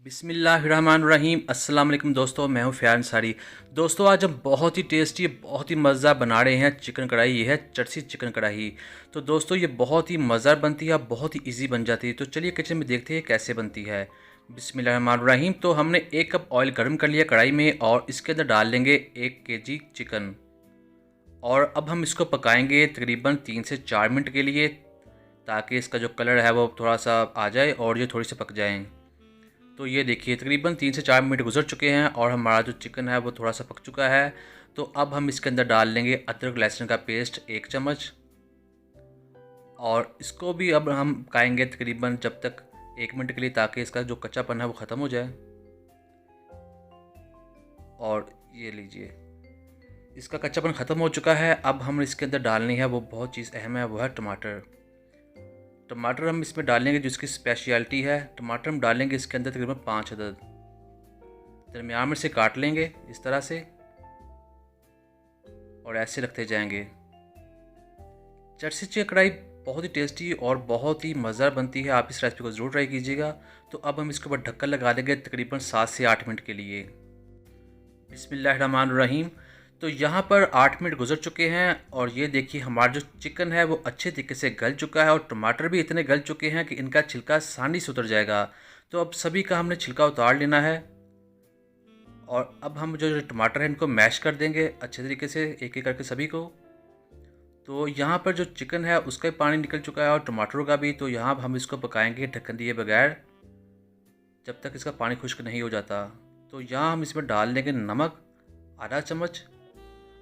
बिस्मिल्लाहिर्रहमानिर्रहीम। अस्सलाम वालेकुम दोस्तों, मैं हूं फ़याज़ अंसारी। दोस्तों आज हम बहुत ही टेस्टी, बहुत ही मज़ेदार बना रहे हैं चिकन कढ़ाई। ये है चटसी चिकन कढ़ाई। तो दोस्तों ये बहुत ही मज़ेदार बनती है, बहुत ही इजी बन जाती है। तो चलिए किचन में देखते हैं कैसे बनती है। बिस्मिल्लाहिर्रहमानिर्रहीम। तो हमने 1 कप ऑयल गर्म कर लिया कढ़ाई में और इसके अंदर डाल देंगे 1 केजी चिकन। और अब हम इसको पकाएंगे तकरीबन 3 से 4 मिनट के लिए, ताकि इसका जो कलर है वो थोड़ा सा आ जाए और ये थोड़ी सी पक जाएँ। तो ये देखिए तकरीबन 3 से 4 मिनट गुजर चुके हैं और हमारा जो चिकन है वो थोड़ा सा पक चुका है। तो अब हम इसके अंदर डाल लेंगे अदरक लहसुन का पेस्ट 1 चम्मच, और इसको भी अब हम पकाएंगे तकरीबन जब तक 1 मिनट के लिए, ताकि इसका जो कच्चापन है वो ख़त्म हो जाए। और ये लीजिए, इसका कच्चापन ख़त्म हो चुका है। अब हम इसके अंदर डालनी है वो बहुत चीज़ अहम है, वो है टमाटर। टमाटर हम इसमें डालेंगे, जिसकी स्पेशलिटी है, टमाटर हम डालेंगे इसके अंदर तकरीबन 5 अदद। दरमियान में से काट लेंगे इस तरह से और ऐसे रखते जाएंगे। चटसी चिकन कढ़ाई बहुत ही टेस्टी और बहुत ही मज़ेदार बनती है। आप इस रेसिपी को ज़रूर ट्राई कीजिएगा। तो अब हम इसके ऊपर ढक्कन लगा देंगे तकरीबन 7 से 8 मिनट के लिए। बिस्मिल्लाहिर्रहमानिर्रहीम। तो यहाँ पर 8 मिनट गुजर चुके हैं और ये देखिए हमारा जो चिकन है वो अच्छे तरीके से गल चुका है और टमाटर भी इतने गल चुके हैं कि इनका छिलका आसानी से उतर जाएगा। तो अब सभी का हमने छिलका उतार लेना है और अब हम जो टमाटर है इनको मैश कर देंगे अच्छे तरीके से, एक एक करके सभी को। तो यहाँ पर जो चिकन है उसका भी पानी निकल चुका है और टमाटरों का भी। तो यहाँ हम इसको पकाएंगे ढक्कन दिए बगैर जब तक इसका पानी खुश्क नहीं हो जाता। तो यहाँ हम इसमें डाल देंगे नमक आधा चम्मच,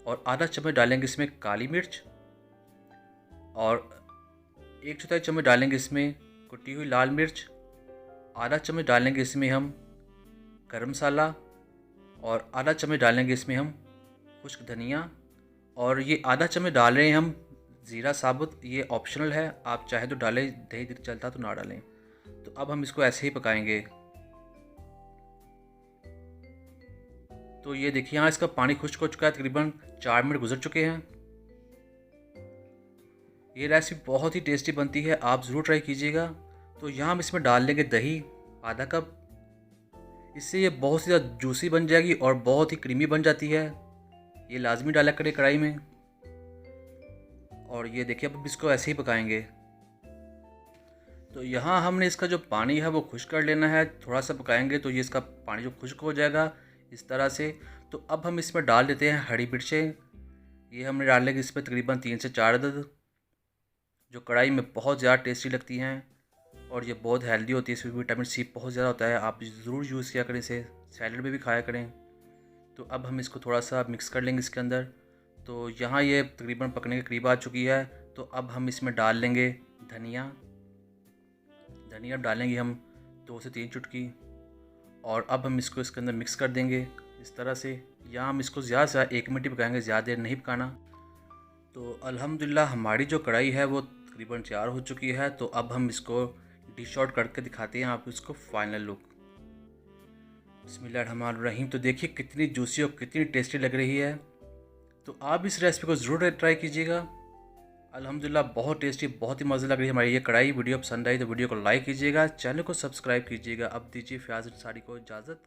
और आधा चम्मच डालेंगे इसमें काली मिर्च, और 1/4 चम्मच डालेंगे इसमें कुटी हुई लाल मिर्च, आधा चम्मच डालेंगे इसमें हम गरम मसाला, और आधा चम्मच डालेंगे इसमें हम खुश्क धनिया, और ये आधा चम्मच डाल रहे हैं हम ज़ीरा साबुत। ये ऑप्शनल है, आप चाहे तो डालें, दही चलता तो ना डालें। तो अब हम इसको ऐसे ही पकाएंगे। तो ये देखिए यहाँ इसका पानी खुश्क हो चुका है, तकरीबन 4 मिनट गुजर चुके हैं। ये रेसिपी बहुत ही टेस्टी बनती है, आप ज़रूर ट्राई कीजिएगा। तो यहाँ हम इसमें डाल लेंगे दही आधा कप। इससे ये बहुत ही ज़्यादा जूसी बन जाएगी और बहुत ही क्रीमी बन जाती है। ये लाजमी डाला करें कढ़ाई में। और ये देखिए अब इसको ऐसे ही पकाएंगे। तो यहाँ हमने इसका जो पानी है वो खुश्क कर लेना है, थोड़ा सा पकाएंगे तो ये इसका पानी जो खुश्क हो जाएगा इस तरह से। तो अब हम इसमें डाल देते हैं हरी मिर्चें। ये हमने डालेंगे इसमें तकरीबन 3 से 4 अदद, जो कढ़ाई में बहुत ज़्यादा टेस्टी लगती हैं और ये बहुत हेल्दी होती है। इसमें विटामिन सी बहुत ज़्यादा होता है, आप ज़रूर यूज़ किया करें इसे, सैलड में भी खाया करें। तो अब हम इसको थोड़ा सा मिक्स कर लेंगे इसके अंदर। तो यहाँ ये तकरीबन पकने के करीब आ चुकी है। तो अब हम इसमें डाल लेंगे धनिया। धनिया डालेंगे हम 2 से 3 चुटकी, और अब हम इसको इसके अंदर मिक्स कर देंगे इस तरह से। यहाँ हम इसको ज़्यादा से ज़्यादा 1 मिनट ही पकाएंगे, ज़्यादा देर नहीं पकाना। तो अल्हम्दुलिल्लाह हमारी जो कढ़ाई है वो तकरीबन तैयार हो चुकी है। तो अब हम इसको डिश आउट करके दिखाते हैं आप इसको फाइनल लुक। बिस्मिल्लाहिर्रहमानिर्रहीम। तो देखिए कितनी जूसी और कितनी टेस्टी लग रही है। तो आप इस रेसिपी को ज़रूर ट्राई कीजिएगा। अल्हम्दुलिल्लाह बहुत टेस्टी, बहुत ही मज़े लग रही है हमारी ये कढ़ाई। वीडियो पसंद आई तो वीडियो को लाइक कीजिएगा, चैनल को सब्सक्राइब कीजिएगा। अब दीजिए फ़याज़ अंसारी को इजाज़त।